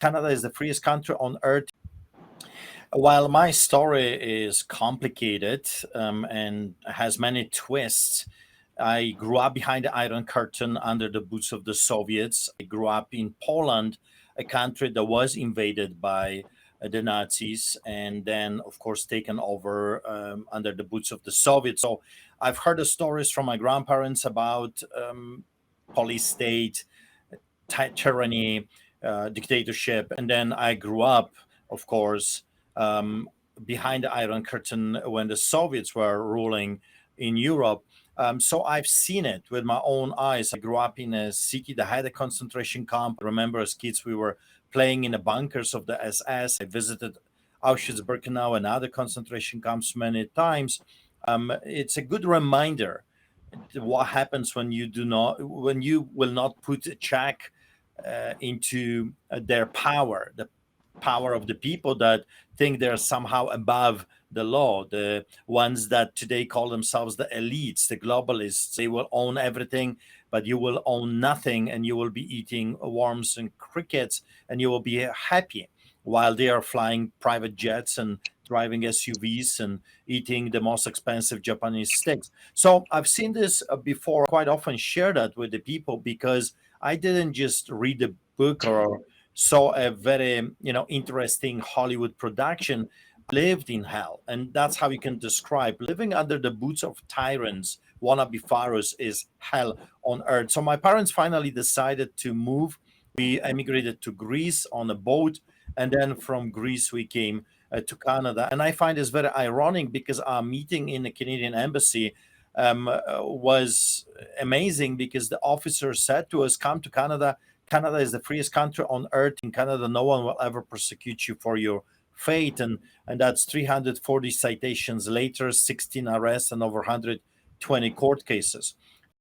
Canada is the freest country on earth. While my story is complicated and has many twists, I grew up behind the Iron Curtain under the boots of the Soviets. I grew up in Poland, a country that was invaded by the Nazis and then, of course, taken over under the boots of the Soviets. So I've heard the stories from my grandparents about police state, tyranny, dictatorship. And then I grew up, of course, um, behind the Iron Curtain when the Soviets were ruling in Europe. So I've seen it with my own eyes. I grew up in a city that had a concentration camp. I remember as kids we were playing in the bunkers of the SS. I visited Auschwitz-Birkenau and other concentration camps many times. It's a good reminder what happens when when you will not put a check into their power, the power of the people that think they're somehow above the law, the ones that today call themselves the elites, the globalists. They will own everything, but you will own nothing, and you will be eating worms and crickets, and you will be happy while they are flying private jets and driving SUVs and eating the most expensive Japanese steaks. So I've seen this before. Quite often share that with the people because I didn't just read a book or saw a very interesting Hollywood production. Lived in hell, and that's how you can describe living under the boots of tyrants. Wannabe pharaohs is hell on earth. So my parents finally decided to move. We emigrated to Greece on a boat, and then from Greece we came to Canada. And I find this very ironic because our meeting in the Canadian embassy was amazing because the officer said to us, "Come to Canada. Canada is the freest country on earth. In Canada, no one will ever persecute you for your faith." And that's 340 citations later, 16 arrests, and over 120 court cases.